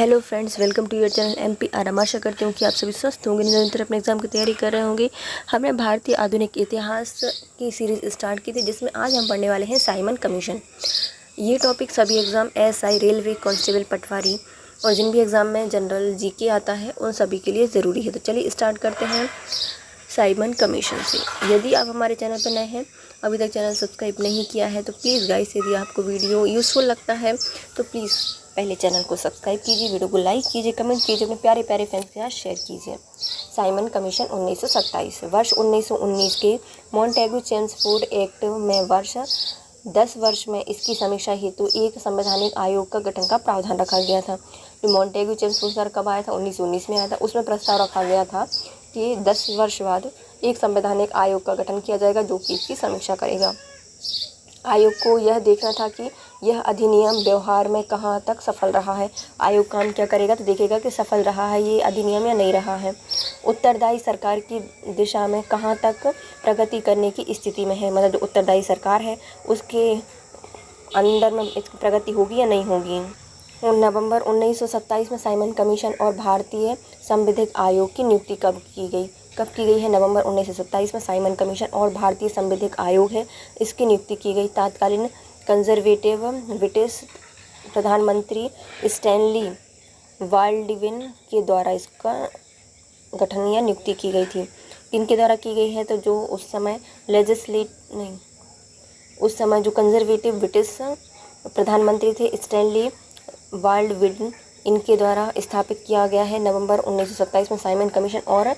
Hello friends, welcome to your channel MPR। आशा करती हूँ कि आप सभी स्वस्थ होंगे, निरंतर अपने एग्जाम की तैयारी कर रहे होंगे। हमने भारतीय आधुनिक इतिहास की सीरीज स्टार्ट की थी, जिसमें आज हम पढ़ने वाले हैं साइमन कमीशन। ये टॉपिक सभी एग्जाम SI, रेलवे, कांस्टेबल, पटवारी और जिन भी एग्जाम में जनरल GK आता है उन सभी के लिए ज़रूरी है। तो चलिए स्टार्ट करते हैं साइमन कमीशन से। यदि आप हमारे चैनल पर नए हैं, अभी तक चैनल सब्सक्राइब नहीं किया है, तो प्लीज़ गाइस, यदि आपको वीडियो यूज़फुल लगता है तो प्लीज़ पहले चैनल को सब्सक्राइब कीजिए, वीडियो को लाइक कीजिए, कमेंट कीजिए, अपने प्यारे प्यारे फ्रेंड्स के साथ शेयर कीजिए। साइमन कमीशन 1927 वर्ष 1919 के मॉन्टेगू चेम्सफोर्ड एक्ट में वर्ष 10 वर्ष में इसकी समीक्षा हेतु एक संवैधानिक आयोग का गठन का प्रावधान रखा गया था। जो मॉन्टेगू चेम्सफोर्ड कब आया था? 1919 में आया था। उसमें प्रस्ताव रखा गया था कि 10 वर्ष बाद एक संवैधानिक आयोग का गठन किया जाएगा जो कि इसकी समीक्षा करेगा। आयोग को यह देखना था कि यह अधिनियम व्यवहार में कहाँ तक सफल रहा है। आयोग काम क्या करेगा? तो देखेगा कि सफल रहा है ये अधिनियम या नहीं रहा है। उत्तरदायी सरकार की दिशा में कहाँ तक प्रगति करने की स्थिति में है, मतलब जो उत्तरदायी सरकार है उसके अंदर में इसकी प्रगति होगी या नहीं होगी। नवंबर 1927 में साइमन कमीशन और भारतीय संविधिक आयोग की नियुक्ति कब की गई है? नवंबर 1927 में साइमन कमीशन और भारतीय संविधिक आयोग है, इसकी नियुक्ति की गई। तत्कालीन कंजर्वेटिव ब्रिटिश प्रधानमंत्री स्टैनली बाल्डविन के द्वारा इसका गठन या नियुक्ति की गई थी। इनके द्वारा की गई है, तो जो उस समय जो कंजर्वेटिव ब्रिटिश प्रधानमंत्री थे स्टैनली बाल्डविन, इनके द्वारा स्थापित किया गया है। नवंबर 1927 में साइमन कमीशन और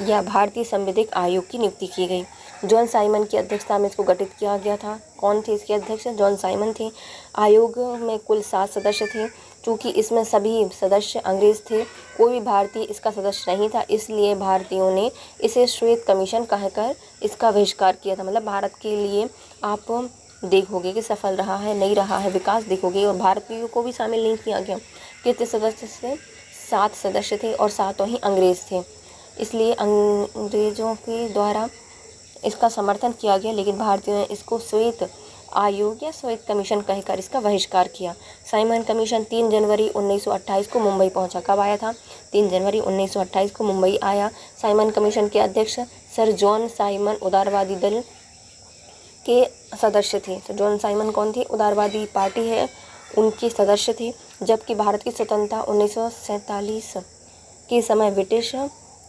या भारतीय संविधिक आयोग की नियुक्ति की गई। जॉन साइमन की अध्यक्षता में इसको गठित किया गया था। कौन थे इसके अध्यक्ष? जॉन साइमन थे। आयोग में कुल 7 सदस्य थे। चूँकि इसमें सभी सदस्य अंग्रेज थे, कोई भी भारतीय इसका सदस्य नहीं था, इसलिए भारतीयों ने इसे श्वेत कमीशन कहकर इसका बहिष्कार किया था। मतलब भारत के लिए आप देखोगे कि सफल रहा है नहीं रहा है, विकास देखोगे। और भारतीयों को भी शामिल नहीं किया गया। कितने सदस्य थे? 7 सदस्य थे और 7 ही अंग्रेज थे, इसलिए अंग्रेजों के द्वारा इसका समर्थन किया गया। लेकिन भारतीयों ने इसको श्वेत आयोग या श्वेत कमीशन कहकर इसका बहिष्कार किया। साइमन कमीशन 3 जनवरी 1928 को मुंबई पहुंचा। कब आया था? 3 जनवरी 1928 को मुंबई आया। साइमन कमीशन के अध्यक्ष सर जॉन साइमन उदारवादी दल के सदस्य थे। तो जॉन साइमन कौन थे? उदारवादी पार्टी है, उनके सदस्य थे। जबकि भारत की स्वतंत्रता 1947 के समय ब्रिटिश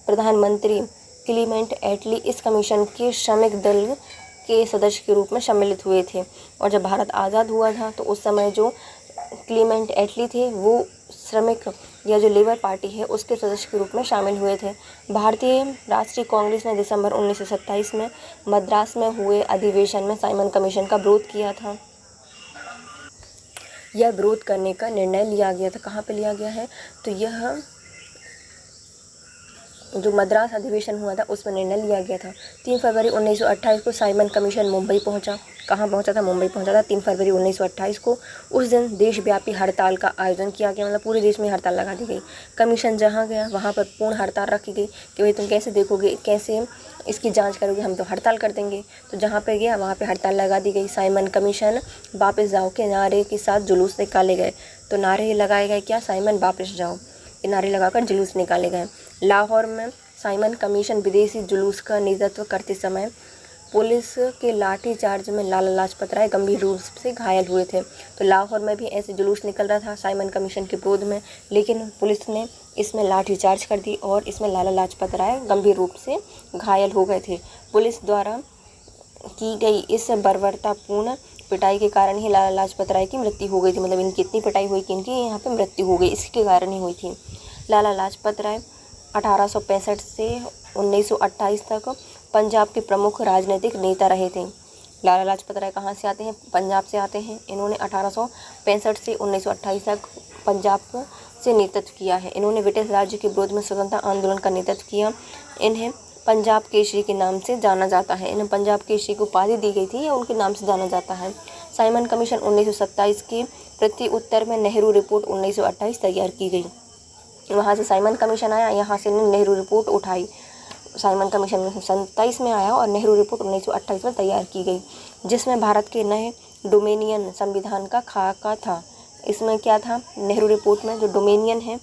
प्रधानमंत्री क्लीमेंट एटली इस कमीशन के श्रमिक दल के सदस्य के रूप में सम्मिलित हुए थे। और जब भारत आज़ाद हुआ था तो उस समय जो क्लीमेंट एटली थे वो श्रमिक या जो लेबर पार्टी है उसके सदस्य के रूप में शामिल हुए थे। भारतीय राष्ट्रीय कांग्रेस ने दिसंबर 1927 में मद्रास में हुए अधिवेशन में साइमन कमीशन का विरोध किया था। यह विरोध करने का निर्णय लिया गया था। कहाँ पे लिया गया है? तो यह जो मद्रास अधिवेशन हुआ था उसमें निर्णय लिया गया था। 3 फरवरी 1928 को साइमन कमीशन मुंबई पहुंचा। कहाँ पहुंचा था? मुंबई पहुंचा था 3 फरवरी 1928 को। उस दिन देशव्यापी हड़ताल का आयोजन किया गया, मतलब पूरे देश में हड़ताल लगा दी गई। कमीशन जहाँ गया वहाँ पर पूर्ण हड़ताल रखी गई कि भाई तुम कैसे देखोगे, कैसे इसकी जाँच करोगे, हम तो हड़ताल कर देंगे। तो जहाँ पर गया वहाँ पर हड़ताल लगा दी गई। साइमन कमीशन वापस जाओ के नारे के साथ जुलूस निकाले गए। तो नारे लगाए गए क्या? साइमन वापस जाओ, ये नारे लगाकर जुलूस निकाले गए। लाहौर में साइमन कमीशन विदेशी जुलूस का नेतृत्व करते समय पुलिस के लाठी चार्ज में लाला लाजपत राय गंभीर रूप से घायल हुए थे। तो लाहौर में भी ऐसे जुलूस निकल रहा था साइमन कमीशन के विरोध में, लेकिन पुलिस ने इसमें लाठी चार्ज कर दी और इसमें लाला लाजपत राय गंभीर रूप से घायल हो गए थे। पुलिस द्वारा की गई इस बर्बरतापूर्ण पिटाई के कारण ही लाला लाजपत राय की मृत्यु हो गई थी। मतलब इनकी इतनी पिटाई हुई कि इनकी यहाँ पे मृत्यु हो गई, इसके कारण ही हुई थी। लाला लाजपत राय 1865 से 1928 तक पंजाब के प्रमुख राजनीतिक नेता रहे थे। लाला लाजपत राय कहाँ से आते हैं? पंजाब से आते हैं। इन्होंने 1865 से 1928 तक पंजाब से नेतृत्व किया है। इन्होंने ब्रिटिश राज्य के विरोध में स्वतंत्रता आंदोलन का नेतृत्व किया। इन्हें पंजाब केसरी के नाम से जाना जाता है। इन्हें पंजाब केसरी को उपाधि दी गई थी या उनके नाम से जाना जाता है। साइमन कमीशन 1927 के प्रति उत्तर में नेहरू रिपोर्ट 1928 तैयार की गई। वहाँ से साइमन कमीशन आया, यहाँ से नेहरू रिपोर्ट उठाई। साइमन कमीशन 1927 में आया और नेहरू रिपोर्ट 1928 में तैयार की गई, जिसमें भारत के नए डोमिनियन संविधान का खाका था। इसमें क्या था, नेहरू रिपोर्ट में जो डोमेनियन है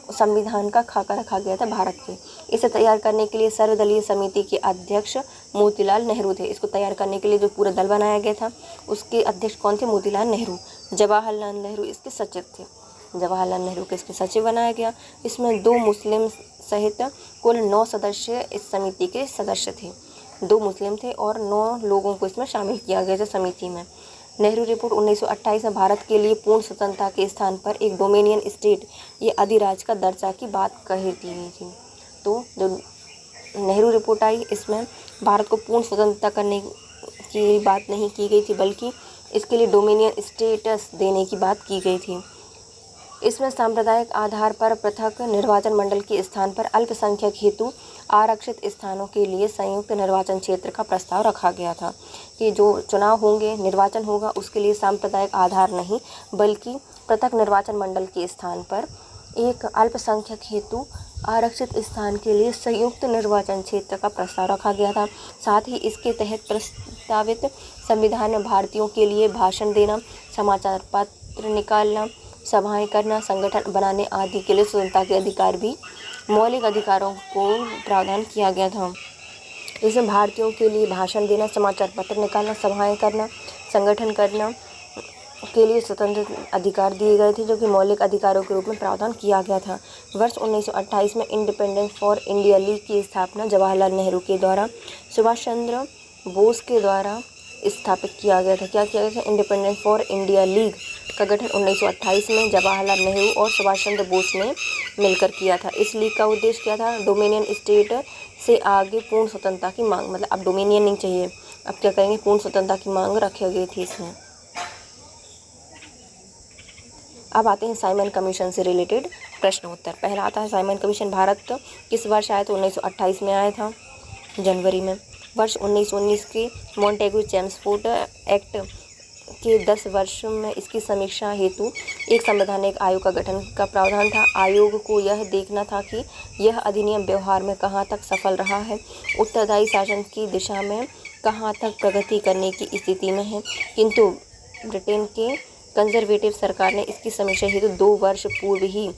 संविधान का खाका रखा गया था भारत के। इसे तैयार करने के लिए सर्वदलीय समिति के अध्यक्ष मोतीलाल नेहरू थे। इसको तैयार करने के लिए जो पूरा दल बनाया गया था उसके अध्यक्ष कौन थे, मोतीलाल नेहरू। जवाहरलाल नेहरू इसके सचिव थे। जवाहरलाल नेहरू को इसके सचिव बनाया गया। इसमें 2 मुस्लिम सहित कुल 9 सदस्य इस समिति के सदस्य थे। 2 मुस्लिम थे और 9 लोगों को इसमें शामिल किया गया था समिति में। नेहरू रिपोर्ट 1928 में भारत के लिए पूर्ण स्वतंत्रता के स्थान पर एक डोमिनियन स्टेट ये अधिराज्य का दर्जा की बात कही गई थी। तो जो नेहरू रिपोर्ट आई इसमें भारत को पूर्ण स्वतंत्रता करने की बात नहीं की गई थी, बल्कि इसके लिए डोमिनियन स्टेटस देने की बात की गई थी। इसमें सांप्रदायिक आधार पर पृथक निर्वाचन मंडल के स्थान पर अल्पसंख्यक हेतु आरक्षित स्थानों के लिए संयुक्त निर्वाचन क्षेत्र का प्रस्ताव रखा गया था कि जो चुनाव होंगे, निर्वाचन होगा, उसके लिए सांप्रदायिक आधार नहीं बल्कि पृथक निर्वाचन मंडल के स्थान पर एक अल्पसंख्यक हेतु आरक्षित स्थान के लिए संयुक्त निर्वाचन क्षेत्र का प्रस्ताव रखा गया था। साथ ही इसके तहत प्रस्तावित संविधान में भारतीयों के लिए भाषण देना, समाचार पत्र निकालना, सभाएं करना, संगठन बनाने आदि के लिए स्वतंत्रता के अधिकार भी मौलिक अधिकारों को प्रावधान किया गया था। इसमें भारतीयों के लिए भाषण देना, समाचार पत्र निकालना, सभाएं करना, संगठन करना के लिए स्वतंत्र अधिकार दिए गए थे, जो कि मौलिक अधिकारों के रूप में प्रावधान किया गया था। वर्ष 1928 में इंडिपेंडेंस फॉर इंडिया लीग की स्थापना जवाहरलाल नेहरू के द्वारा सुभाष चंद्र बोस के द्वारा स्थापित किया गया था। क्या किया गया था, इंडिपेंडेंस फॉर इंडिया लीग का गठन 1928 में जवाहरलाल नेहरू और सुभाष चंद्र बोस ने मिलकर किया था। इस लीग का उद्देश्य क्या था, डोमिनियन स्टेट से आगे पूर्ण स्वतंत्रता की मांग, मतलब अब डोमिनियन नहीं चाहिए, अब क्या करेंगे, पूर्ण स्वतंत्रता की मांग रखी गई थी इसमें। अब आते हैं साइमन कमीशन से रिलेटेड प्रश्न उत्तर। पहला आता है साइमन कमीशन भारत किस वर्ष आया, तो 1928 में आया था, जनवरी में। वर्ष 1919 के मॉन्टेगू चेम्सफोर्ड एक्ट के 10 वर्ष में इसकी समीक्षा हेतु एक संवैधानिक आयोग का गठन का प्रावधान था। आयोग को यह देखना था कि यह अधिनियम व्यवहार में कहाँ तक सफल रहा है, उत्तरदायी शासन की दिशा में कहाँ तक प्रगति करने की स्थिति में है। किंतु ब्रिटेन के कंजर्वेटिव सरकार ने इसकी समीक्षा हेतु 2 वर्ष पूर्व ही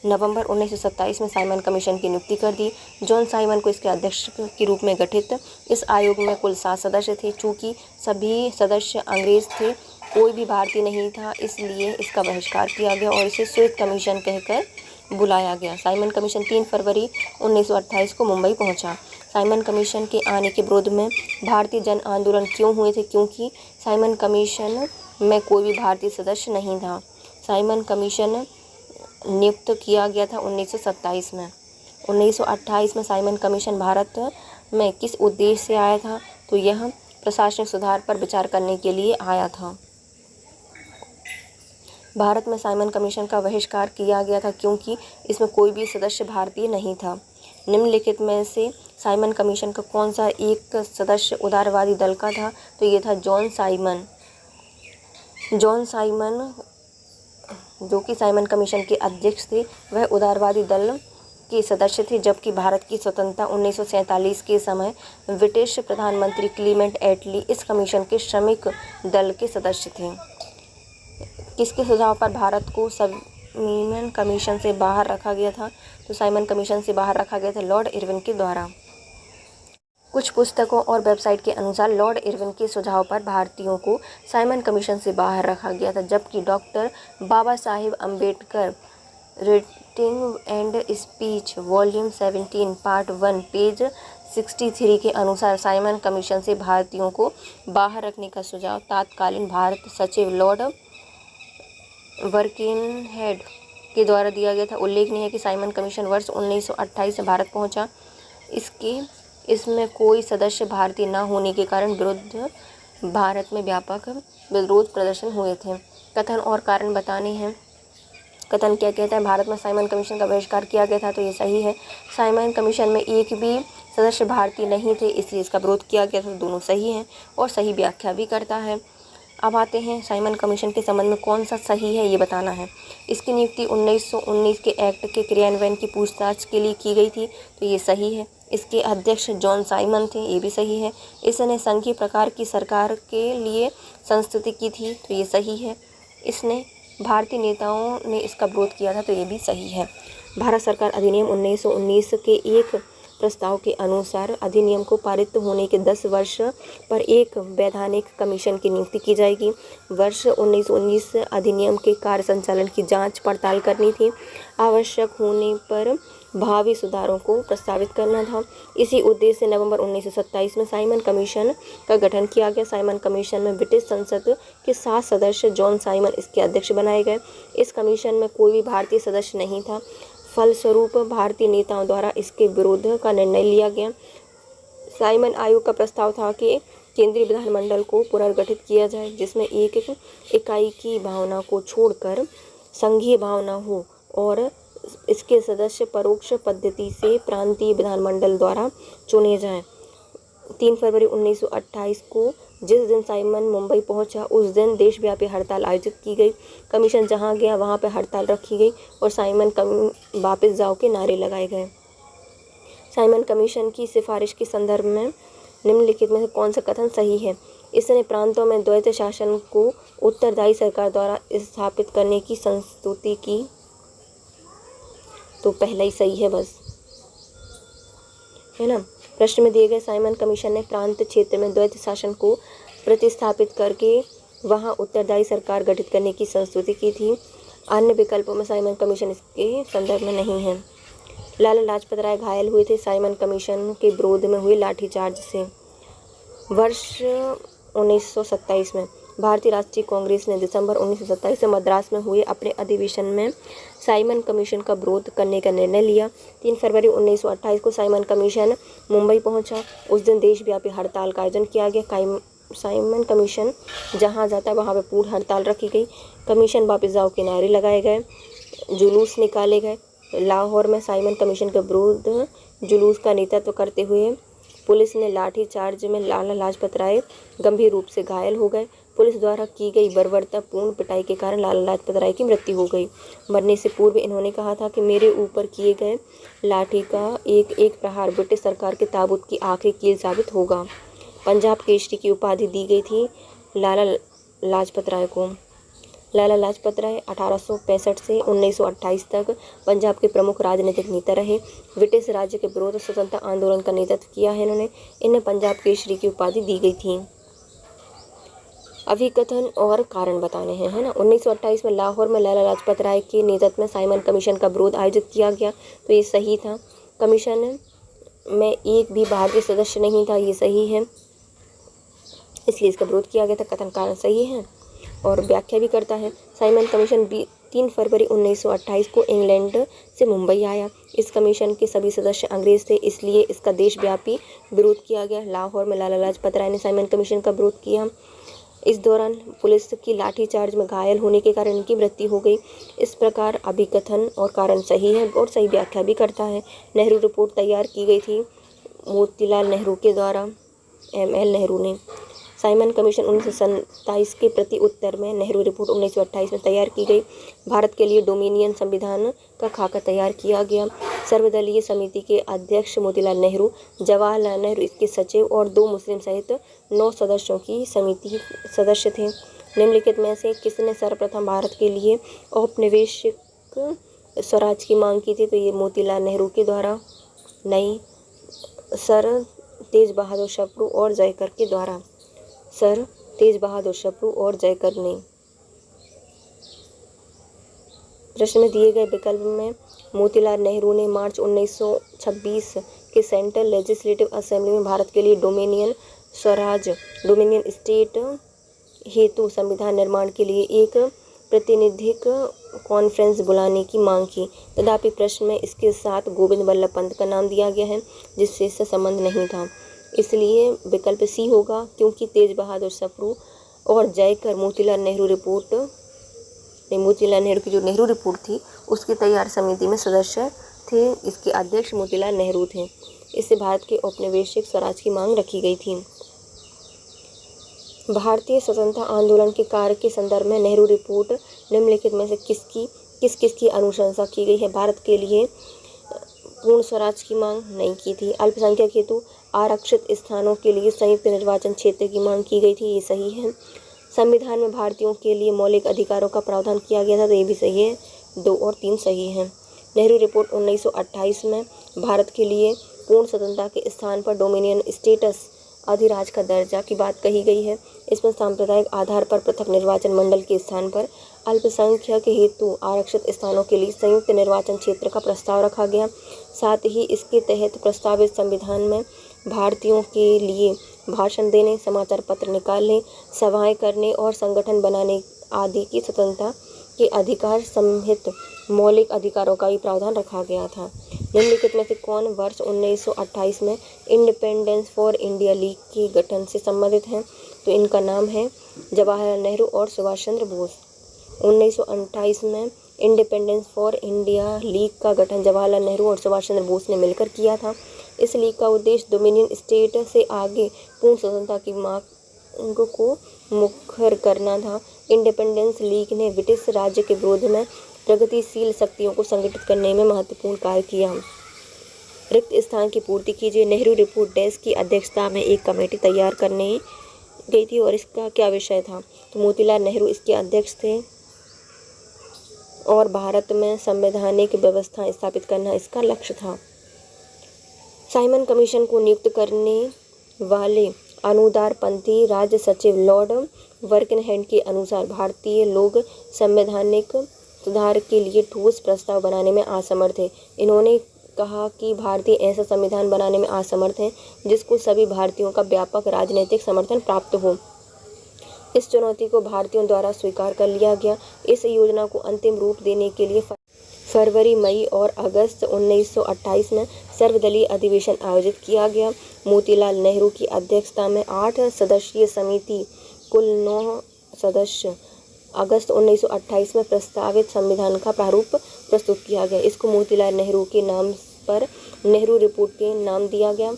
नवंबर 1927 में साइमन कमीशन की नियुक्ति कर दी। जॉन साइमन को इसके अध्यक्ष के रूप में गठित इस आयोग में कुल 7 सदस्य थे। चूँकि सभी सदस्य अंग्रेज थे, कोई भी भारतीय नहीं था, इसलिए इसका बहिष्कार किया गया और इसे श्वेत कमीशन कहकर बुलाया गया। साइमन कमीशन 3 फरवरी 1928 को मुंबई पहुंचा। साइमन कमीशन के आने के विरोध में भारतीय जन आंदोलन क्यों हुए थे, क्योंकि साइमन कमीशन में कोई भी भारतीय सदस्य नहीं था। साइमन कमीशन नियुक्त किया गया था 1927 में। 1928 में साइमन कमीशन भारत में किस उद्देश्य से आया था, तो यह प्रशासनिक सुधार पर विचार करने के लिए आया था। भारत में साइमन कमीशन का बहिष्कार किया गया था क्योंकि इसमें कोई भी सदस्य भारतीय नहीं था। निम्नलिखित में से साइमन कमीशन का कौन सा एक सदस्य उदारवादी दल का था, तो ये था जॉन साइमन। जॉन साइमन जो कि साइमन कमीशन के अध्यक्ष थे, वह उदारवादी दल के सदस्य थे, जबकि भारत की स्वतंत्रता 1947 के समय ब्रिटिश प्रधानमंत्री क्लीमेंट एटली इस कमीशन के श्रमिक दल के सदस्य थे। किसके सुझाव पर भारत को साइमन कमीशन से बाहर रखा गया था, तो साइमन कमीशन से बाहर रखा गया था लॉर्ड इरविन के द्वारा। कुछ पुस्तकों और वेबसाइट के अनुसार लॉर्ड इरविन के सुझाव पर भारतीयों को साइमन कमीशन से बाहर रखा गया था, जबकि doctor Baba Saheb Ambedkar writing and speech volume 17 part 1 page 63 के अनुसार साइमन कमीशन से भारतीयों को बाहर रखने का सुझाव तत्कालीन भारत सचिव लॉर्ड बर्किनहेड के द्वारा दिया गया था। उल्लेखनीय है कि साइमन कमीशन वर्ष 1928 में भारत पहुंचा। इसमें कोई सदस्य भारतीय न होने के कारण भारत में व्यापक विरोध प्रदर्शन हुए थे। कथन और कारण बताने हैं। कथन क्या कहता है, भारत में साइमन कमीशन का बहिष्कार किया गया था, तो ये सही है। साइमन कमीशन में एक भी सदस्य भारतीय नहीं थे, इसलिए इसका विरोध किया गया था, दोनों सही हैं और सही व्याख्या भी करता है। अब आते हैं साइमन कमीशन के संबंध में कौन सा सही है, ये बताना है। इसकी नियुक्ति 1919 के एक्ट के क्रियान्वयन की पूछताछ के लिए की गई थी, तो ये सही है। इसके अध्यक्ष जॉन साइमन थे, ये भी सही है। इसने संघीय प्रकार की सरकार के लिए संस्तुति की थी, तो ये सही है। इसने भारतीय नेताओं ने इसका विरोध किया था, तो ये भी सही है। भारत सरकार अधिनियम 1919 के एक प्रस्ताव के अनुसार अधिनियम को पारित होने के 10 वर्ष पर एक वैधानिक कमीशन की नियुक्ति की जाएगी। वर्ष 1919 अधिनियम के कार्य संचालन की जांच पड़ताल करनी थी, आवश्यक होने पर भावी सुधारों को प्रस्तावित करना था। इसी उद्देश्य से नवंबर 1927 में साइमन कमीशन का गठन किया गया। साइमन कमीशन में ब्रिटिश संसद के 7 सदस्य जॉन साइमन इसके अध्यक्ष बनाए गए। इस कमीशन में कोई भी भारतीय सदस्य नहीं था, फलस्वरूप भारतीय नेताओं द्वारा इसके विरोध का निर्णय लिया गया। साइमन आयोग का प्रस्ताव था कि केंद्रीय विधानमंडल को पुनर्गठित किया जाए, जिसमें एक इकाई की भावना को छोड़कर संघीय भावना हो और इसके सदस्य परोक्ष पद्धति से प्रांतीय विधानमंडल द्वारा चुने जाएं। 3 फरवरी 1928 को जिस दिन साइमन मुंबई पहुंचा, उस दिन देशव्यापी हड़ताल आयोजित की गई। कमीशन जहां गया वहां पर हड़ताल रखी गई और साइमन वापस जाओ के नारे लगाए गए। साइमन कमीशन की सिफारिश के संदर्भ में निम्नलिखित में से कौन सा कथन सही है? इसने प्रांतों में द्वैत शासन को उत्तरदायी सरकार द्वारा स्थापित करने की संस्तुति की, तो पहला ही सही है बस, है ना। प्रश्न में दिए गए साइमन कमीशन ने प्रांत क्षेत्र में द्वैत शासन को प्रतिस्थापित करके वहां उत्तरदायी सरकार गठित करने की संस्तुति की थी। अन्य विकल्पों में साइमन कमीशन इसके संदर्भ में नहीं है। लाला लाजपत राय घायल हुए थे साइमन कमीशन के विरोध में हुए लाठीचार्ज से। वर्ष 1927 में भारतीय राष्ट्रीय कांग्रेस ने दिसंबर 1927 से मद्रास में हुए अपने अधिवेशन में साइमन कमीशन का विरोध करने का निर्णय लिया। 3 फरवरी 1928 को साइमन कमीशन मुंबई पहुंचा। उस दिन देशव्यापी हड़ताल का आयोजन किया गया। साइमन कमीशन जहां जाता वहां पर पूर्ण हड़ताल रखी गई। कमीशन वापस जाओ के नारे लगाए गए, जुलूस निकाले गए। लाहौर में साइमन कमीशन के विरुद्ध जुलूस का नेतृत्व करते हुए पुलिस ने लाठी चार्ज में लाला लाजपत राय गंभीर रूप से घायल हो गए। पुलिस द्वारा की गई बर्बरतापूर्ण पिटाई के कारण लाला लाजपत राय की मृत्यु हो गई। मरने से पूर्व इन्होंने कहा था कि मेरे ऊपर किए गए लाठी का एक एक प्रहार ब्रिटिश सरकार के ताबूत की आखिरी कील साबित होगा। पंजाब केसरी की उपाधि दी गई थी लाला लाजपत राय को। लाला लाजपत राय 1865 से 1928 तक पंजाब के प्रमुख राजनीतिक नेता रहे। ब्रिटिश राज्य के विरोध स्वतंत्रता आंदोलन का नेतृत्व किया है इन्होंने। इन्हें पंजाब केसरी की उपाधि दी गई थी। अभिकथन और कारण बताने हैं, है ना। 1928 में लाहौर में लाला लाजपत राय के नेतृत्व में साइमन कमीशन का विरोध आयोजित किया गया, तो ये सही था। कमीशन में एक भी भारतीय सदस्य नहीं था, ये सही है, इसलिए इसका विरोध किया गया था। कथन कारण सही है और व्याख्या भी करता है। साइमन कमीशन 3 फरवरी 1928 को इंग्लैंड से मुंबई आया। इस कमीशन के सभी सदस्य अंग्रेज थे, इसलिए इसका देशव्यापी विरोध किया गया। लाहौर में लाला लाजपत राय ने साइमन कमीशन का विरोध किया। इस दौरान पुलिस की लाठीचार्ज में घायल होने के कारण इनकी मृत्यु हो गई। इस प्रकार अभिकथन और कारण सही है और सही व्याख्या भी करता है। नेहरू रिपोर्ट तैयार की गई थी मोतीलाल नेहरू के द्वारा, ML नेहरू ने। साइमन कमीशन 1927 के प्रति उत्तर में नेहरू रिपोर्ट 1928 में तैयार की गई। भारत के लिए डोमिनियन संविधान का खाका तैयार किया गया। सर्वदलीय समिति के अध्यक्ष मोतीलाल नेहरू, जवाहरलाल नेहरू इसके सचिव और 2 मुस्लिम सहित 9 सदस्यों की समिति सदस्य थे। निम्नलिखित में से किसने सर्वप्रथम भारत के लिए औपनिवेशिक स्वराज की मांग की थी? तो ये मोतीलाल नेहरू के द्वारा नहीं, सर तेज बहादुर सप्रू और जयकर के द्वारा। सर तेज बहादुर सप्रू और जयकर ने। प्रश्न में दिए गए विकल्प में मोतीलाल नेहरू ने मार्च 1926 के सेंट्रल लेजिस्लेटिव असेंबली में भारत के लिए डोमिनियन स्वराज, डोमिनियन स्टेट हेतु संविधान निर्माण के लिए एक प्रतिनिधिक कॉन्फ्रेंस बुलाने की मांग की। तथापि प्रश्न में इसके साथ गोविंद वल्लभ पंत का नाम दिया गया है, जिससे इससे संबंध नहीं था, इसलिए विकल्प सी होगा, क्योंकि तेज बहादुर सप्रू और जयकर मोतीलाल नेहरू की जो नेहरू रिपोर्ट थी उसकी तैयार समिति में सदस्य थे। इसके अध्यक्ष मोतीलाल नेहरू थे। इससे भारत के औपनिवेशिक स्वराज की मांग रखी गई थी। भारतीय स्वतंत्रता आंदोलन के कार्य के संदर्भ में नेहरू रिपोर्ट निम्नलिखित में से किस की अनुशंसा की गई है? भारत के लिए पूर्ण स्वराज की मांग नहीं की थी। अल्पसंख्यक हेतु आरक्षित स्थानों के लिए संयुक्त निर्वाचन क्षेत्र की मांग की गई थी, ये सही है। संविधान में भारतीयों के लिए मौलिक अधिकारों का प्रावधान किया गया था, तो ये भी सही है, 2 और 3 सही हैं। नेहरू रिपोर्ट 1928 में भारत के लिए पूर्ण स्वतंत्रता के स्थान पर डोमिनियन स्टेटस, अधिराज का दर्जा की बात कही गई है। इसमें सांप्रदायिक आधार पर पृथक निर्वाचन मंडल के स्थान पर अल्पसंख्यक हेतु आरक्षित स्थानों के लिए संयुक्त निर्वाचन क्षेत्र का प्रस्ताव रखा गया। साथ ही इसके तहत प्रस्तावित संविधान में भारतीयों के लिए भाषण देने, समाचार पत्र निकालने, सभाएं करने और संगठन बनाने आदि की स्वतंत्रता के अधिकार समेत मौलिक अधिकारों का भी प्रावधान रखा गया था। निम्नलिखित में से कौन वर्ष 1928 में इंडिपेंडेंस फॉर इंडिया लीग के गठन से संबंधित हैं? तो इनका नाम है जवाहरलाल नेहरू और सुभाष चंद्र बोस। 1928 में इंडिपेंडेंस फॉर इंडिया लीग का गठन जवाहरलाल नेहरू और सुभाष चंद्र बोस ने मिलकर किया था। इस लीग का उद्देश्य डोमिनियन स्टेट से आगे पूर्ण स्वतंत्रता की मांग को मुखर करना था। इंडिपेंडेंस लीग ने ब्रिटिश राज्य के विरोध में प्रगतिशील शक्तियों को संगठित करने में महत्वपूर्ण कार्य किया। रिक्त स्थान की पूर्ति कीजिए। नेहरू रिपोर्ट डेस्क की अध्यक्षता में एक कमेटी तैयार करने गई थी और इसका क्या विषय था? तो मोतीलाल नेहरू इसके अध्यक्ष थे और भारत में संवैधानिक व्यवस्था स्थापित करना इसका लक्ष्य था। साइमन कमीशन को नियुक्त करने वाले अनुदारपंथी राज्य सचिव लॉर्ड वर्किनहैम के अनुसार भारतीय लोग संवैधानिक सुधार के लिए ठोस प्रस्ताव बनाने में असमर्थ थे। इन्होंने कहा कि भारतीय ऐसा संविधान बनाने में असमर्थ हैं जिसको सभी भारतीयों का व्यापक राजनीतिक समर्थन प्राप्त हो। इस चुनौती को भारतीयों द्वारा स्वीकार कर लिया गया। इस योजना को अंतिम रूप देने के लिए फरवरी, मई और अगस्त 1928 में सर्वदलीय अधिवेशन आयोजित किया गया। मोतीलाल नेहरू की अध्यक्षता में 8 सदस्यीय समिति, कुल 9 सदस्य, अगस्त 1928 में प्रस्तावित संविधान का प्रारूप प्रस्तुत किया गया। इसको मोतीलाल नेहरू के नाम पर नेहरू रिपोर्ट के नाम दिया गया।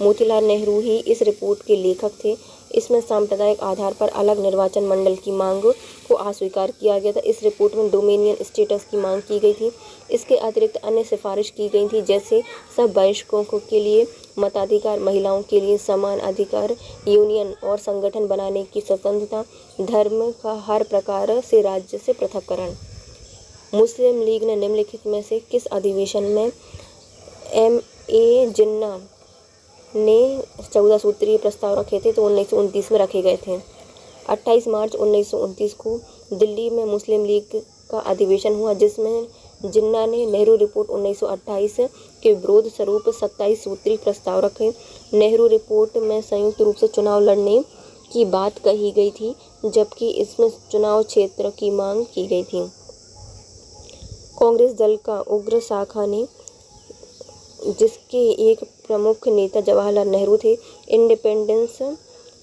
मोतीलाल नेहरू ही इस रिपोर्ट के लेखक थे। इसमें सांप्रदायिक आधार पर अलग निर्वाचन मंडल की मांग को अस्वीकार किया गया था। इस रिपोर्ट में डोमिनियन स्टेटस की मांग की गई थी। इसके अतिरिक्त अन्य सिफारिश की गई थी, जैसे सब वयस्कों के लिए मताधिकार, महिलाओं के लिए समान अधिकार, यूनियन और संगठन बनाने की स्वतंत्रता, धर्म का हर प्रकार से राज्य से पृथककरण। मुस्लिम लीग ने निम्नलिखित में से किस अधिवेशन में M.A. जिन्ना ने 14 सूत्रीय प्रस्ताव रखे थे? तो 1929 में रखे गए थे। 28 मार्च 1929 को दिल्ली में मुस्लिम लीग का अधिवेशन हुआ, जिसमें जिन्ना ने नेहरू रिपोर्ट 1928 के विरोध स्वरूप 27 सूत्रीय प्रस्ताव रखे। नेहरू रिपोर्ट में संयुक्त रूप से चुनाव लड़ने की बात कही गई थी, जबकि इसमें चुनाव क्षेत्र की मांग की गई थी। कांग्रेस दल का उग्र शाखा ने, जिसके एक प्रमुख नेता जवाहरलाल नेहरू थे, इंडिपेंडेंस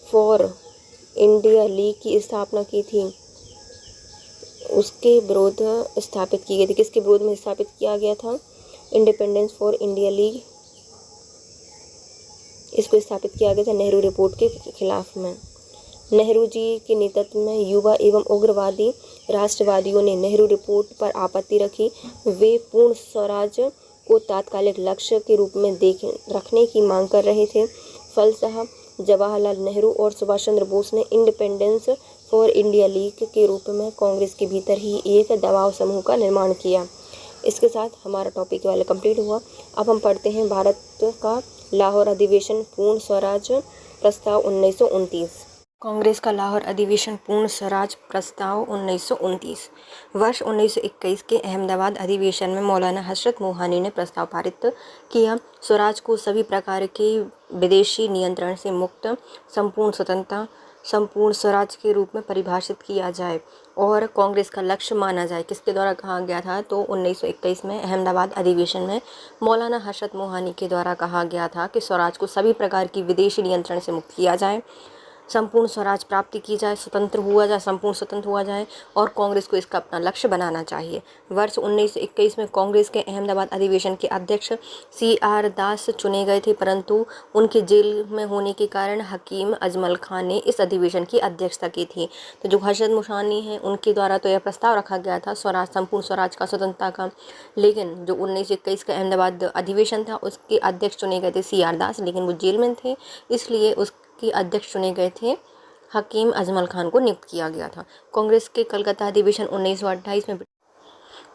फॉर इंडिया लीग की स्थापना की थी। उसके विरोध स्थापित की गई थी। किसके विरोध में स्थापित किया गया था? इंडिपेंडेंस फॉर इंडिया लीग, इसको स्थापित किया गया था नेहरू रिपोर्ट के खिलाफ में। नेहरू जी के नेतृत्व में युवा एवं उग्रवादी राष्ट्रवादियों ने नेहरू रिपोर्ट पर आपत्ति रखी। वे पूर्ण स्वराज को तात्कालिक लक्ष्य के रूप में रखने की मांग कर रहे थे। फलतः जवाहरलाल नेहरू और सुभाष चंद्र बोस ने इंडिपेंडेंस फॉर इंडिया लीग के रूप में कांग्रेस के भीतर ही एक दबाव समूह का निर्माण किया। इसके साथ हमारा टॉपिक वाला कंप्लीट हुआ। अब हम पढ़ते हैं भारत का लाहौर अधिवेशन पूर्ण स्वराज प्रस्ताव 1929। कांग्रेस का लाहौर अधिवेशन पूर्ण स्वराज प्रस्ताव 1929। वर्ष 1921 के अहमदाबाद अधिवेशन में मौलाना हजरत मोहानी ने प्रस्ताव पारित किया। स्वराज को सभी प्रकार के विदेशी नियंत्रण से मुक्त संपूर्ण स्वतंत्रता, संपूर्ण स्वराज के रूप में परिभाषित किया जाए और कांग्रेस का लक्ष्य माना जाए। किसके द्वारा कहा गया था? तो 1921 में अहमदाबाद अधिवेशन में मौलाना हजरत मोहानी के द्वारा कहा गया था कि स्वराज को सभी प्रकार की विदेशी नियंत्रण से मुक्त किया जाए, संपूर्ण स्वराज प्राप्ति की जाए, स्वतंत्र हुआ जाए, संपूर्ण स्वतंत्र हुआ जाए और कांग्रेस को इसका अपना लक्ष्य बनाना चाहिए। वर्ष 1921 में कांग्रेस के अहमदाबाद अधिवेशन के अध्यक्ष C.R. दास चुने गए थे, परंतु उनके जेल में होने के कारण हकीम अजमल खान ने इस अधिवेशन की अध्यक्षता की थी। तो जो हजरत मोहानी हैं उनके द्वारा तो यह प्रस्ताव रखा गया था स्वराज, संपूर्ण स्वराज का, स्वतंत्रता का, लेकिन जो 1921 का अहमदाबाद अधिवेशन था उसके अध्यक्ष चुने गए थे C.R. दास, लेकिन वो जेल में थे, इसलिए के अध्यक्ष चुने गए थे हकीम अजमल खान को नियुक्त किया गया था। कांग्रेस के कलकत्ता अधिवेशन 1928 में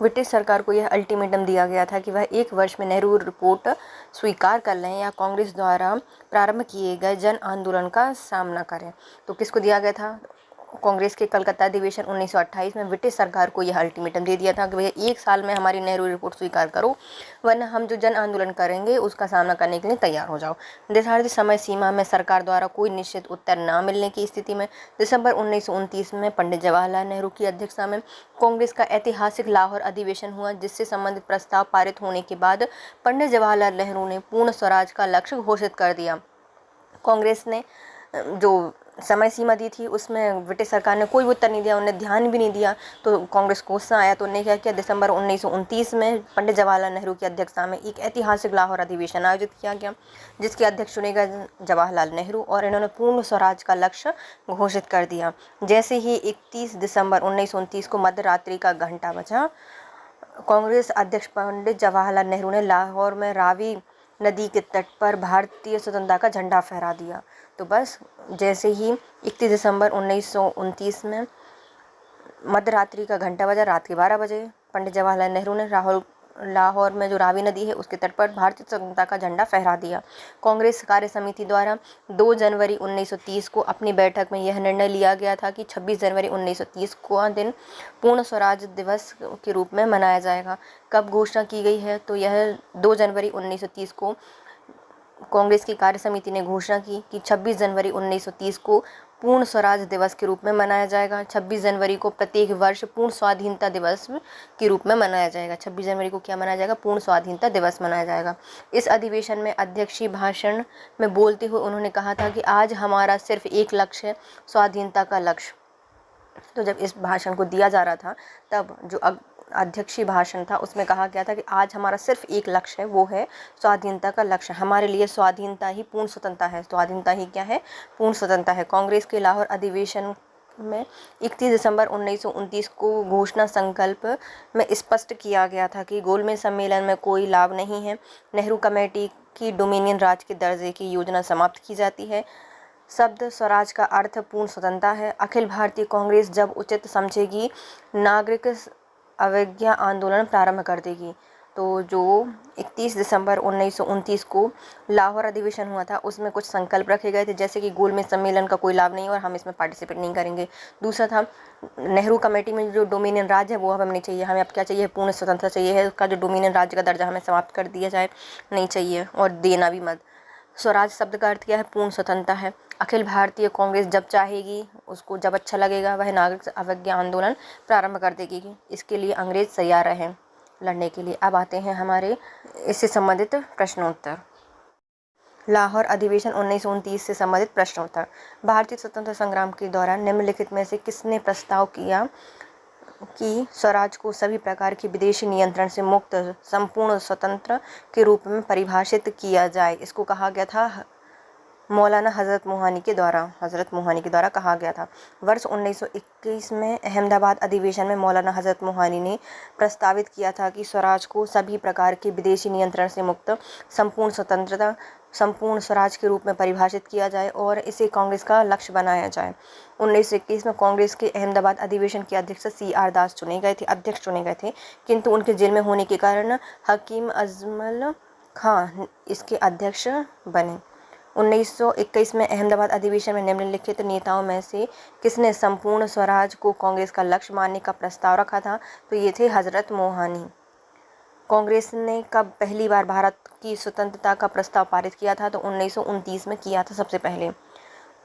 ब्रिटिश सरकार को यह अल्टीमेटम दिया गया था कि वह 1 वर्ष में नेहरू रिपोर्ट स्वीकार कर लें या कांग्रेस द्वारा प्रारंभ किए गए जन आंदोलन का सामना करें। तो किसको दिया गया था? कांग्रेस के कलकत्ता अधिवेशन 1928 में ब्रिटिश सरकार को यह अल्टीमेटम दे दिया था कि भैया 1 साल में हमारी नेहरू रिपोर्ट स्वीकार करो, वरना हम जो जन आंदोलन करेंगे उसका सामना करने के लिए तैयार हो जाओ। निर्धारित समय सीमा में सरकार द्वारा कोई निश्चित उत्तर न मिलने की स्थिति में दिसंबर 1929 में पंडित जवाहरलाल नेहरू की अध्यक्षता में कांग्रेस का ऐतिहासिक लाहौर अधिवेशन हुआ, जिससे संबंधित प्रस्ताव पारित होने के बाद पंडित जवाहरलाल नेहरू ने पूर्ण स्वराज का लक्ष्य घोषित कर दिया। कांग्रेस ने जो समय सीमा दी थी उसमें ब्रिटिश सरकार ने कोई उत्तर नहीं दिया, उन्हें ध्यान भी नहीं दिया। तो कांग्रेस को गुस्सा आया, तो उन्होंने क्या किया, दिसंबर 1929 में पंडित जवाहरलाल नेहरू की अध्यक्षता में एक ऐतिहासिक लाहौर अधिवेशन आयोजित किया गया, जिसके अध्यक्ष चुने गए जवाहरलाल नेहरू, और इन्होंने पूर्ण स्वराज का लक्ष्य घोषित कर दिया। जैसे ही 31 दिसंबर 1929 को मध्यरात्रि का घंटा बजा, कांग्रेस अध्यक्ष पंडित जवाहरलाल नेहरू ने लाहौर में रावी नदी के तट पर भारतीय स्वतंत्रता का झंडा फहरा दिया। तो बस जैसे ही 31 दिसंबर 1929 में मध्यरात्रि का घंटा बजा, रात के 12 बजे, पंडित जवाहरलाल नेहरू ने लाहौर में जो रावी नदी है उसके तट पर भारतीय स्वतंत्रता का झंडा फहरा दिया। कांग्रेस कार्य समिति द्वारा 2 जनवरी 1930 को अपनी बैठक में यह निर्णय लिया गया था कि 26 जनवरी 1930 को दिन पूर्ण स्वराज दिवस के रूप में मनाया जाएगा। कब घोषणा की गई है? तो यह 2 जनवरी 1930 को कांग्रेस की कार्य समिति ने घोषणा की कि 26 जनवरी 1930 को पूर्ण स्वराज दिवस के रूप में मनाया जाएगा। 26 जनवरी को प्रत्येक वर्ष पूर्ण स्वाधीनता दिवस के रूप में मनाया जाएगा। 26 जनवरी को क्या मनाया जाएगा? पूर्ण स्वाधीनता दिवस मनाया जाएगा। इस अधिवेशन में अध्यक्षीय भाषण में बोलते हुए उन्होंने कहा था कि आज हमारा सिर्फ एक लक्ष्य है, स्वाधीनता का लक्ष्य। तो जब इस भाषण को दिया जा रहा था तब जो अध्यक्षीय भाषण था उसमें कहा गया था कि आज हमारा सिर्फ एक लक्ष्य है, वो है स्वाधीनता का लक्ष्य। हमारे लिए स्वाधीनता ही पूर्ण स्वतंत्रता है। स्वाधीनता ही क्या है? पूर्ण स्वतंत्रता है। कांग्रेस के लाहौर अधिवेशन में 31 दिसंबर 1929 को घोषणा संकल्प में स्पष्ट किया गया था कि गोलमेज सम्मेलन में कोई लाभ नहीं है। नेहरू कमेटी की डोमिनियन राज के दर्जे की योजना समाप्त की जाती है। शब्द स्वराज का अर्थ पूर्ण स्वतंत्रता है। अखिल भारतीय कांग्रेस जब उचित समझेगी नागरिक अवज्ञा आंदोलन प्रारंभ कर देगी। तो जो 31 दिसंबर 1929 को लाहौर अधिवेशन हुआ था उसमें कुछ संकल्प रखे गए थे, जैसे कि गोलमेज सम्मेलन का कोई लाभ नहीं और हम इसमें पार्टिसिपेट नहीं करेंगे। दूसरा था नेहरू कमेटी में जो डोमिनियन राज है वो अब हमें नहीं चाहिए, हमें अब क्या चाहिए? पूर्ण स्वतंत्रता चाहिए है। उसका जो डोमिनियन राज्य का दर्जा हमें समाप्त कर दिया जाए, नहीं चाहिए, और देना भी मत। स्वराज शब्द का अर्थ क्या है? पूर्ण स्वतंत्रता है। अखिल भारतीय कांग्रेस जब चाहेगी, उसको जब अच्छा लगेगा, वह नागरिक अवज्ञा आंदोलन प्रारंभ कर देगी। इसके लिए अंग्रेज तैयार रहें लड़ने के लिए। अब आते हैं हमारे इससे संबंधित प्रश्नोत्तर। लाहौर अधिवेशन 1929 से संबंधित प्रश्नोत्तर। भारतीय स्वतंत्रता संग्राम के दौरान निम्नलिखित में से किसने प्रस्ताव किया कि स्वराज को सभी प्रकार के विदेशी नियंत्रण से मुक्त संपूर्ण स्वतंत्र के रूप में परिभाषित किया जाए? इसको कहा गया था मौलाना हज़रत मोहानी के द्वारा कहा गया था। वर्ष 1921 में अहमदाबाद अधिवेशन में मौलाना हज़रत मोहानी ने प्रस्तावित किया था कि स्वराज को सभी प्रकार के विदेशी नियंत्रण से मुक्त संपूर्ण स्वराज के रूप में परिभाषित किया जाए और इसे कांग्रेस का लक्ष्य बनाया जाए। 1921 में कांग्रेस के अहमदाबाद अधिवेशन के अध्यक्ष CR दास अध्यक्ष चुने गए थे, किंतु उनके जेल में होने के कारण हकीम अजमल खां इसके अध्यक्ष बने। 1921 में अहमदाबाद अधिवेशन में निम्नलिखित नेताओं में से किसने संपूर्ण स्वराज को कांग्रेस का लक्ष्य मानने का प्रस्ताव रखा था? तो ये थे हज़रत मोहानी। कांग्रेस ने कब पहली बार भारत की स्वतंत्रता का प्रस्ताव पारित किया था? तो 1929 में किया था सबसे पहले।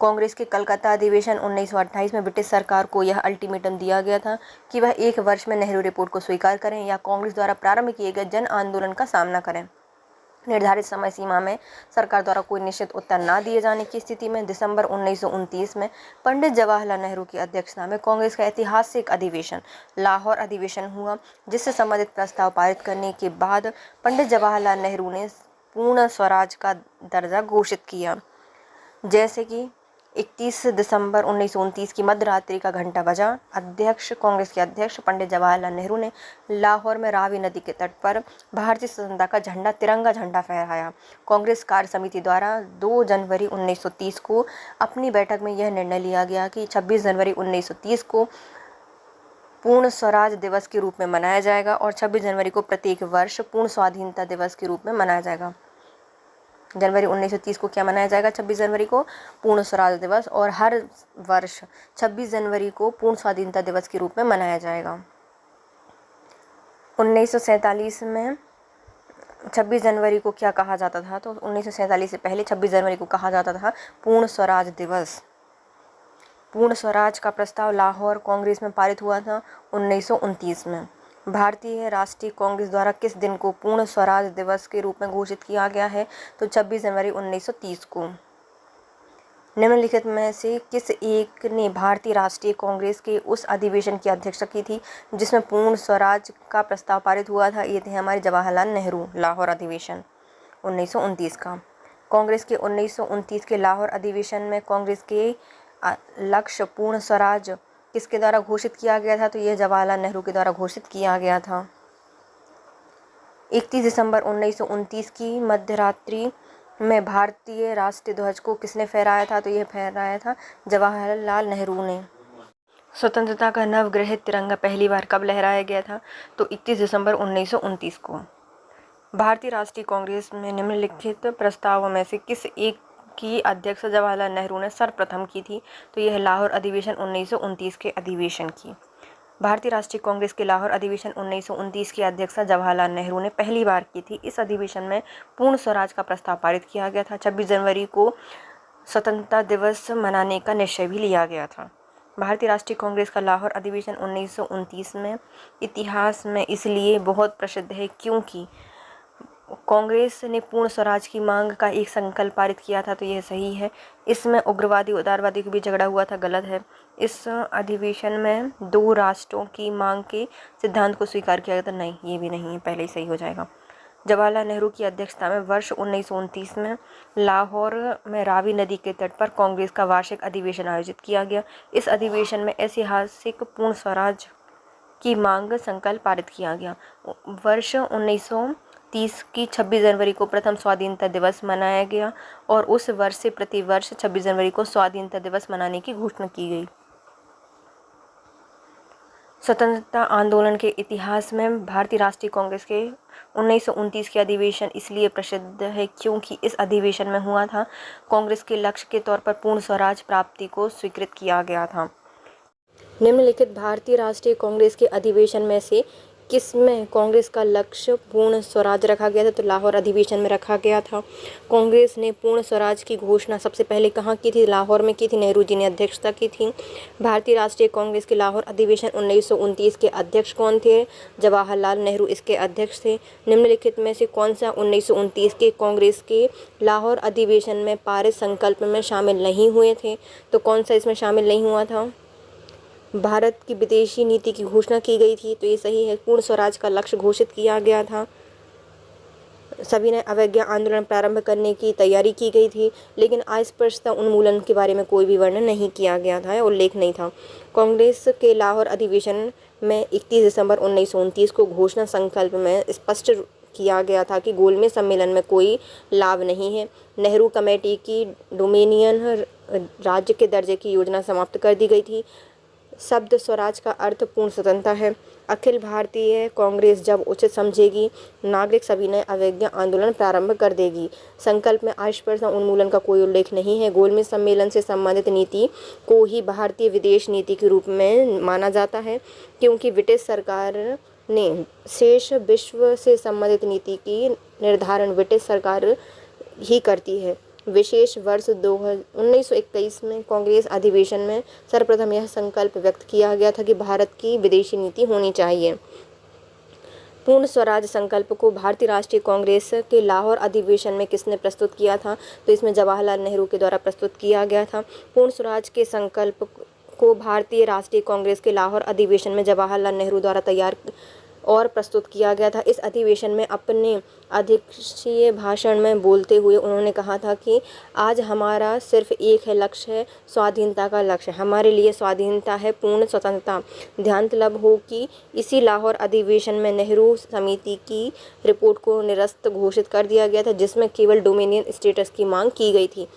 कांग्रेस के कलकत्ता अधिवेशन 1928 में ब्रिटिश सरकार को यह अल्टीमेटम दिया गया था कि वह 1 वर्ष में नेहरू रिपोर्ट को स्वीकार करें या कांग्रेस द्वारा प्रारंभ किए गए जन आंदोलन का सामना करें। निर्धारित समय सीमा में सरकार द्वारा कोई निश्चित उत्तर न दिए जाने की स्थिति में दिसंबर 1929 में पंडित जवाहरलाल नेहरू की अध्यक्षता में कांग्रेस का ऐतिहासिक अधिवेशन लाहौर अधिवेशन हुआ, जिससे संबंधित प्रस्ताव पारित करने के बाद पंडित जवाहरलाल नेहरू ने पूर्ण स्वराज का दर्जा घोषित किया। जैसे कि 31 दिसंबर 1929 की मध्य रात्रि का घंटा बजा। कांग्रेस के अध्यक्ष पंडित जवाहरलाल नेहरू ने लाहौर में रावी नदी के तट पर भारतीय स्वतंत्रता का झंडा, तिरंगा झंडा फहराया। कांग्रेस कार्य समिति द्वारा 2 जनवरी 1930 को अपनी बैठक में यह निर्णय लिया गया कि 26 जनवरी 1930 को पूर्ण स्वराज दिवस के रूप में मनाया जाएगा और 26 जनवरी को प्रत्येक वर्ष पूर्ण स्वाधीनता दिवस के रूप में मनाया जाएगा। जनवरी 1930 को क्या मनाया जाएगा? 26 जनवरी को पूर्ण स्वराज दिवस, और हर वर्ष 26 जनवरी को पूर्ण स्वाधीनता दिवस के रूप में मनाया जाएगा। 1947 में 26 जनवरी को क्या कहा जाता था? तो 1947 से पहले 26 जनवरी को कहा जाता था पूर्ण स्वराज दिवस। पूर्ण स्वराज का प्रस्ताव लाहौर कांग्रेस में पारित हुआ था 1929 में। भारतीय राष्ट्रीय कांग्रेस द्वारा किस दिन को पूर्ण स्वराज दिवस के रूप में घोषित किया गया है? तो 26 जनवरी 1930 को। निम्नलिखित में से किस एक ने भारतीय राष्ट्रीय कांग्रेस के उस अधिवेशन की अध्यक्षता की थी जिसमें पूर्ण स्वराज का प्रस्ताव पारित हुआ था? ये थे हमारे जवाहरलाल नेहरू। लाहौर अधिवेशन 1929 का। कांग्रेस के 1929 के लाहौर अधिवेशन में कांग्रेस के लक्ष्य पूर्ण स्वराज किसके द्वारा घोषित किया गया था? तो यह जवाहरलाल नेहरू के द्वारा घोषित किया गया था। 31 दिसंबर 1929 की मध्यरात्रि में भारतीय राष्ट्रीय ध्वज को किसने फहराया था? तो यह फहराया था जवाहरलाल नेहरू ने। स्वतंत्रता का नवग्रहित तिरंगा पहली बार कब लहराया गया था? तो 31 दिसंबर 1929 को। भारतीय राष्ट्रीय कांग्रेस में निम्नलिखित प्रस्तावों में से किस एक की अध्यक्षता जवाहरलाल नेहरू ने सर्वप्रथम की थी? तो यह लाहौर अधिवेशन 1929 के अधिवेशन की। भारतीय राष्ट्रीय कांग्रेस के लाहौर अधिवेशन 1929 की अध्यक्षता जवाहरलाल नेहरू ने पहली बार की थी। इस अधिवेशन में पूर्ण स्वराज का प्रस्ताव पारित किया गया था। 26 जनवरी को स्वतंत्रता दिवस मनाने का निश्चय भी लिया गया था। भारतीय राष्ट्रीय कांग्रेस का लाहौर अधिवेशन 1929 में इतिहास में इसलिए बहुत प्रसिद्ध है क्योंकि कांग्रेस ने पूर्ण स्वराज की मांग का एक संकल्प पारित किया था। तो यह सही है। इसमें उग्रवादी उदारवादी के बीच झगड़ा हुआ था, गलत है। इस अधिवेशन में 2 राष्ट्रों की मांग के सिद्धांत को स्वीकार किया गया था, नहीं, ये भी नहीं है, पहले ही सही हो जाएगा। जवाहरलाल नेहरू की अध्यक्षता में वर्ष 1929 में लाहौर में रावी नदी के तट पर कांग्रेस का वार्षिक अधिवेशन आयोजित किया गया। इस अधिवेशन में ऐतिहासिक पूर्ण स्वराज की मांग संकल्प पारित किया गया। वर्ष 1930 की 26 जनवरी को प्रथम स्वाधीनता दिवस मनाया गया और उस वर्ष से प्रति वर्ष 26 जनवरी को स्वाधीनता दिवस मनाने की घोषणा की गई। स्वतंत्रता आंदोलन के इतिहास में भारतीय राष्ट्रीय कांग्रेस के 1929 के अधिवेशन इसलिए प्रसिद्ध है क्योंकि इस अधिवेशन में हुआ था कांग्रेस के लक्ष्य के तौर पर पूर्ण स्वराज प्राप्ति को स्वीकृत किया गया था। निम्नलिखित भारतीय राष्ट्रीय कांग्रेस के अधिवेशन में से किसमें कांग्रेस का लक्ष्य पूर्ण स्वराज रखा गया था? तो लाहौर अधिवेशन में रखा गया था। कांग्रेस ने पूर्ण स्वराज की घोषणा सबसे पहले कहाँ की थी? लाहौर में की थी। नेहरू जी ने अध्यक्षता की थी। भारतीय राष्ट्रीय कांग्रेस के लाहौर अधिवेशन 1929 के अध्यक्ष कौन थे? जवाहरलाल नेहरू इसके अध्यक्ष थे। निम्नलिखित में से कौन सा 1929 के कांग्रेस के लाहौर अधिवेशन में पारित संकल्प में शामिल नहीं हुए थे? तो कौन सा इसमें शामिल नहीं हुआ था? भारत की विदेशी नीति की घोषणा की गई थी, तो ये सही है। पूर्ण स्वराज का लक्ष्य घोषित किया गया था। सभी ने अवज्ञा आंदोलन प्रारंभ करने की तैयारी की गई थी, लेकिन अस्पृश्यता उन्मूलन के बारे में कोई भी वर्णन नहीं किया गया था, उल्लेख नहीं था। कांग्रेस के लाहौर अधिवेशन में 31 दिसंबर 1929 को घोषणा संकल्प में स्पष्ट किया गया था कि गोलमेज सम्मेलन में कोई लाभ नहीं है। नेहरू कमेटी की डोमिनियन राज्य के दर्जे की योजना समाप्त कर दी गई थी। शब्द स्वराज का अर्थ पूर्ण स्वतंत्रता है। अखिल भारतीय कांग्रेस जब उचित समझेगी, नागरिक सविनय अवज्ञा आंदोलन प्रारंभ कर देगी। संकल्प में अस्पृश्यता उन्मूलन का कोई उल्लेख नहीं है। गोलमेज सम्मेलन से संबंधित नीति को ही भारतीय विदेश नीति के रूप में माना जाता है, क्योंकि ब्रिटिश सरकार ने शेष विश्व से संबंधित नीति की निर्धारण ब्रिटिश सरकार ही करती है। विशेष वर्ष 1921 में कांग्रेस अधिवेशन में सर्वप्रथम यह संकल्प व्यक्त किया गया था कि भारत की विदेशी नीति होनी चाहिए। पूर्ण स्वराज संकल्प को भारतीय राष्ट्रीय कांग्रेस के लाहौर अधिवेशन में किसने प्रस्तुत किया था? तो इसमें जवाहरलाल नेहरू के द्वारा प्रस्तुत किया गया था। पूर्ण स्वराज के संकल्प को भारतीय राष्ट्रीय कांग्रेस के लाहौर अधिवेशन में जवाहरलाल नेहरू द्वारा तैयार और प्रस्तुत किया गया था। इस अधिवेशन में अपने अध्यक्षीय भाषण में बोलते हुए उन्होंने कहा था कि आज हमारा सिर्फ एक है लक्ष्य है, स्वाधीनता का लक्ष्य। हमारे लिए स्वाधीनता है पूर्ण स्वतंत्रता। ध्यानतलब हो कि इसी लाहौर अधिवेशन में नेहरू समिति की रिपोर्ट को निरस्त घोषित कर दिया गया था, जिसमें केवल डोमिनियन स्टेटस की मांग की गई थी।